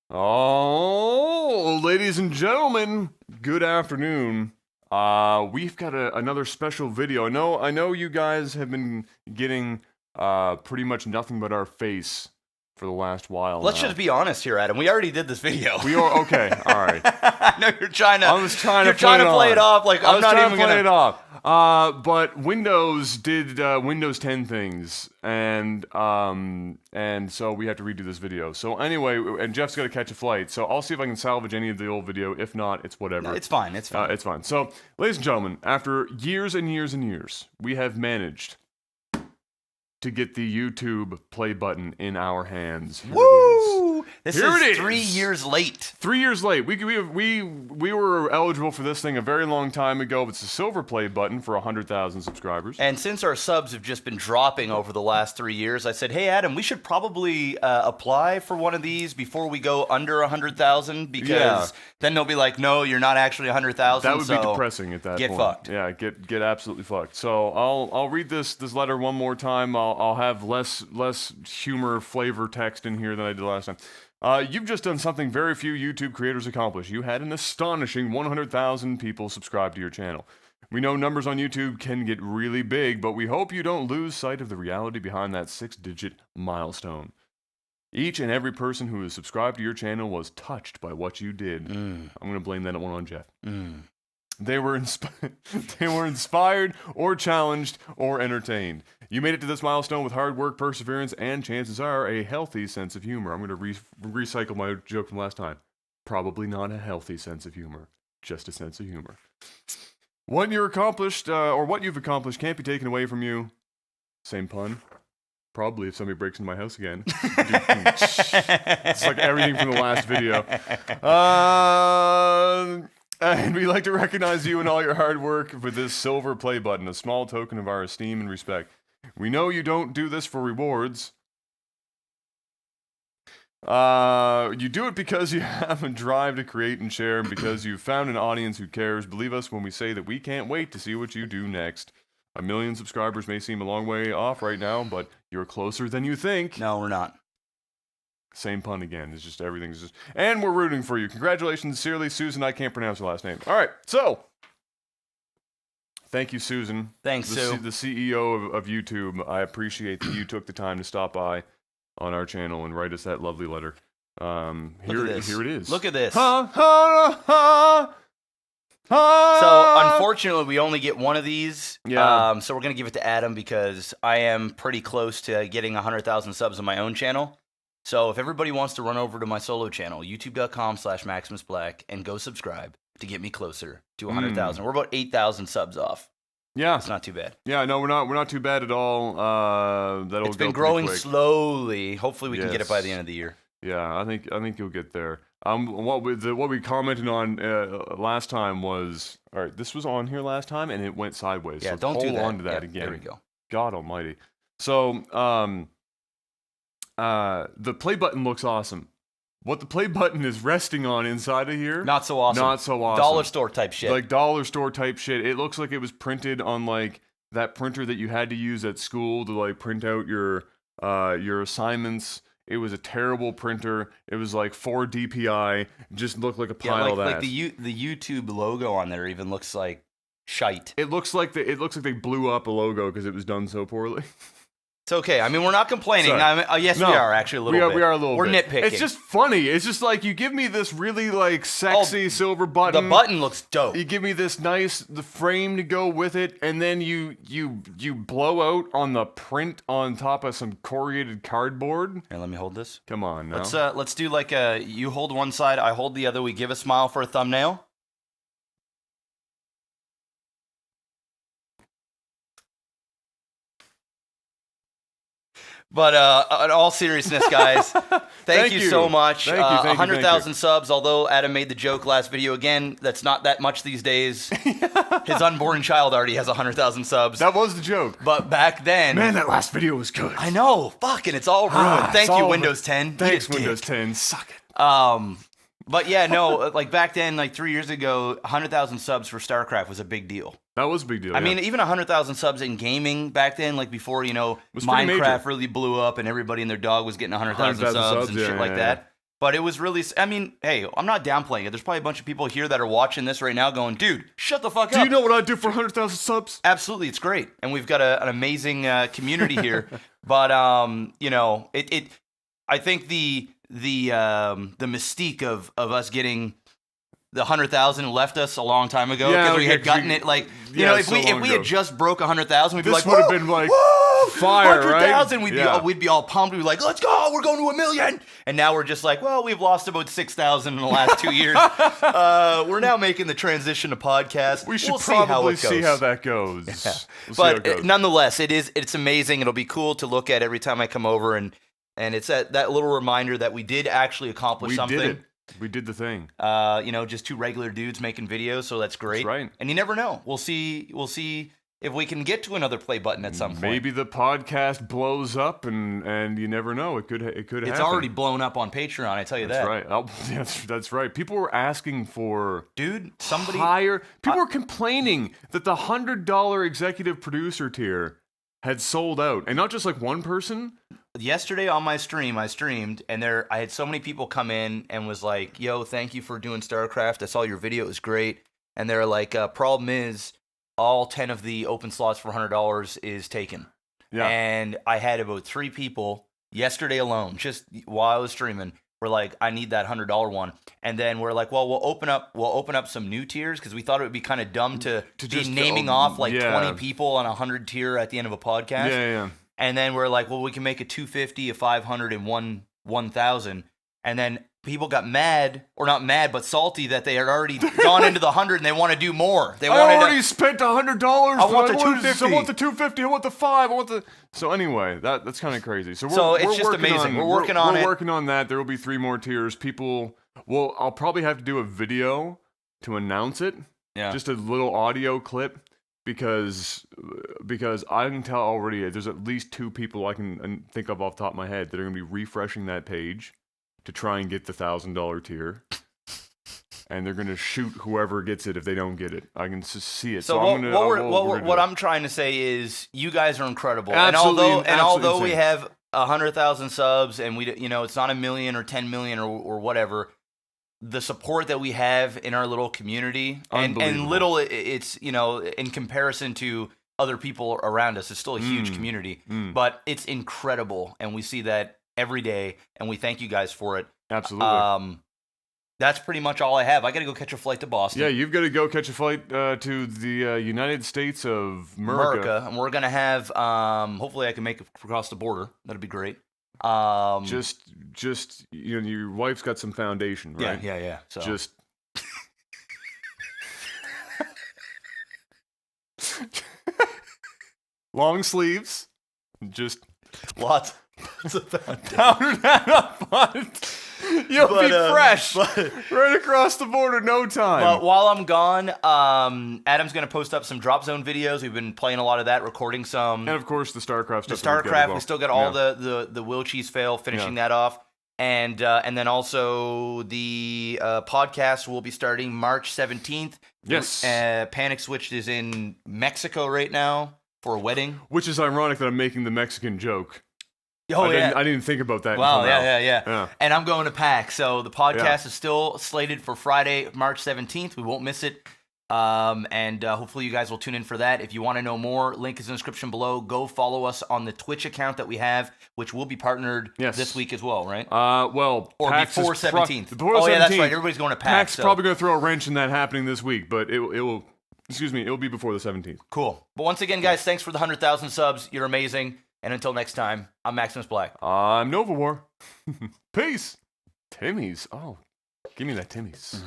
Oh, ladies and gentlemen, good afternoon. We've got another special video. I know you guys have been getting pretty much nothing but our face for the last while. Let's just be honest here, Adam. We already did this video. We are okay. All right. I know you're trying to. I was trying to play it off. Like I'm not even gonna play it off. But Windows did Windows 10 things, and so we have to redo this video. So anyway, and Jeff's got to catch a flight. So I'll see if I can salvage any of the old video. If not, it's whatever. No, it's fine. It's fine. It's fine. So, ladies and gentlemen, after years and years and years, we have managed to get the YouTube play button in our hands. Here Woo! It This is 3 years late. 3 years late. We were eligible for this thing a very long time ago. It's a silver play button for 100,000 subscribers. And since our subs have just been dropping over the last 3 years, I said, hey, Adam, we should probably apply for one of these before we go under 100,000 because then they'll be like, no, you're not actually 100,000. That would be depressing at that point. Get fucked. Yeah, get absolutely fucked. So I'll read this letter one more time. I'll have less humor flavor text in here than I did last time. You've just done something very few YouTube creators accomplish. You had an astonishing 100,000 people subscribe to your channel. We know numbers on YouTube can get really big, but we hope you don't lose sight of the reality behind that 6-digit milestone. Each and every person who is subscribed to your channel was touched by what you did. I'm going to blame that one on Jeff. They were inspired or challenged or entertained. You made it to this milestone with hard work, perseverance, and chances are a healthy sense of humor. I'm going to recycle my joke from last time. Probably not a healthy sense of humor, just a sense of humor. What you've accomplished can't be taken away from you. Same pun. Probably if somebody breaks into my house again. It's like everything from the last video. And we'd like to recognize you and all your hard work with this silver play button, a small token of our esteem and respect. We know you don't do this for rewards. You do it because you have a drive to create and share, and because you've found an audience who cares. Believe us when we say that we can't wait to see what you do next. 1 million subscribers may seem a long way off right now, but you're closer than you think. No, we're not. Same pun again. It's just everything's just... And we're rooting for you. Congratulations, sincerely, Susan. I can't pronounce her last name. All right, so... Thank you, Susan. Thanks, Sue. The CEO of YouTube. I appreciate that you took the time to stop by on our channel and write us that lovely letter. Here it is. Look at this. Ha, ha, ha, ha. So, unfortunately, we only get one of these. Yeah. So we're going to give it to Adam because I am pretty close to getting 100,000 subs on my own channel. So if everybody wants to run over to my solo channel, youtube.com/MaximusBlack, and go subscribe to get me closer to 100,000. We're about 8,000 subs off. Yeah. It's not too bad. Yeah, no, we're not too bad at all. It's been growing slowly. Hopefully we can get it by the end of the year. Yeah, I think you'll get there. What we commented on last time was, all right, this was on here last time and it went sideways. Yeah, so don't hold do that. on to that again. There we go. God almighty. So, the play button looks awesome. What the play button is resting on inside of here... Not so awesome. Not so awesome. Dollar store type shit. Like dollar store type shit. It looks like it was printed on like that printer that you had to use at school to like print out your assignments. It was a terrible printer. It was like 4 DPI. Just looked like a pile of that. Like the YouTube logo on there even looks like shite. It looks like they blew up a logo because it was done so poorly. It's okay. I mean, we're not complaining. Yes, no, we are actually a little bit. We are a little bit. We're nitpicking. It's just funny. It's just like you give me this really like sexy silver button. The button looks dope. You give me this the frame to go with it, and then you blow out on the print on top of some corrugated cardboard. Here, let me hold this. Come on, now. Let's do like you hold one side, I hold the other. We give a smile for a thumbnail. But in all seriousness, guys, thank you so much. Thank you. 100,000 subs, although Adam made the joke last video. Again, that's not that much these days. His unborn child already has 100,000 subs. That was the joke. But back then... Man, that last video was good. I know. Fucking, it's all ruined. Thank you, Windows 10. Thanks, Windows 10. Suck it. But yeah, no, like back then, like 3 years ago, 100,000 subs for StarCraft was a big deal. That was a big deal. I mean, even 100,000 subs in gaming back then, like before, Minecraft really blew up and everybody and their dog was getting 100,000 subs and shit like that. But it was really, I mean, hey, I'm not downplaying it. There's probably a bunch of people here that are watching this right now going, dude, shut the fuck up. Do you know what I'd do for 100,000 subs? Absolutely, it's great. And we've got an amazing community here. But, you know, I think the mystique of us getting the 100,000 left us a long time ago because we had gotten it like, you know, if we had just broke 100,000, we'd be like, this would have been like fire, 100,000, right? we'd be all pumped. We'd be like, let's go, we're going to 1 million. And now we're just like, well, we've lost about 6,000 in the last 2 years. We're now making the transition to podcast. We should we'll probably see how that goes. Yeah. We'll see how it But goes. nonetheless, it's amazing. It'll be cool to look at every time I come over, and it's that little reminder that we did actually accomplish something. Did it. We did the thing. You know, just two regular dudes making videos, so that's great. That's right. And you never know. We'll see if we can get to another play button at some point. Maybe the podcast blows up, and you never know. It could happen. It's already blown up on Patreon. I tell you that's that. Right. Oh, that's right. People were asking for somebody higher. People were complaining that the $100 executive producer tier had sold out, and not just like one person. Yesterday on my stream, I streamed, and I had so many people come in and was like, yo, thank you for doing StarCraft. I saw your video. It was great. And they're like, problem is, all 10 of the open slots for $100 is taken. Yeah. And I had about 3 people yesterday alone, just while I was streaming, were like, I need that $100 one. And then we're like, well, we'll open up some new tiers because we thought it would be kind of dumb to be just naming off like 20 people on a 100 tier at the end of a podcast. Yeah. And then we're like, well, we can make a 250, a 500, and 1,000. And then people got mad, or not mad, but salty that they had already gone into the 100 and they want to do more. I already spent $100. I want the 250. I want the 250. I want the 5. I want the. So anyway, that's kind of crazy. So it's just amazing. We're working on it. We're working on that. There will be 3 more tiers. People. Well, I'll probably have to do a video to announce it. Yeah. Just a little audio clip. Because I can tell already there's at least 2 people I can think of off the top of my head that are going to be refreshing that page to try and get the $1,000 tier. And they're going to shoot whoever gets it if they don't get it. I can just see it. So what I'm trying to say is you guys are incredible. Absolutely, and although we have 100,000 subs and it's not 1 million or 10 million or whatever, the support that we have in our little community and little it's in comparison to other people around us, it's still a huge community, but it's incredible, and we see that every day, and we thank you guys for it. Absolutely. That's pretty much all I have. I got to go catch a flight to Boston. Yeah, you've got to go catch a flight to the United States of America. And we're gonna have hopefully I can make it across the border. That'd be great. Just your wife's got some foundation, right? Yeah. So just long sleeves, just lots of foundation. Powder that up. You'll be fresh right across the border, no time. But while I'm gone, Adam's going to post up some Drop Zone videos. We've been playing a lot of that, recording some. And, of course, the StarCraft stuff. The StarCraft, we still got all the Will Cheese fail, finishing that off. And then also the podcast will be starting March 17th. Yes. PanicSwitched is in Mexico right now for a wedding. Which is ironic that I'm making the Mexican joke. Oh, I didn't think about that. Wow, yeah. And I'm going to PAX. So the podcast is still slated for Friday, March 17th. We won't miss it. And hopefully you guys will tune in for that. If you want to know more, link is in the description below. Go follow us on the Twitch account that we have, which will be partnered this week as well, right? Or PAX before 17th. Before yeah, that's right. Everybody's going to PAX. PAX probably going to throw a wrench in that happening this week, but it will. Excuse me, it will be before the 17th. Cool. But once again, guys, thanks for the 100,000 subs. You're amazing. And until next time, I'm MaximusBlack. I'm NovaWar. Peace. Timmy's. Oh, give me that Timmy's.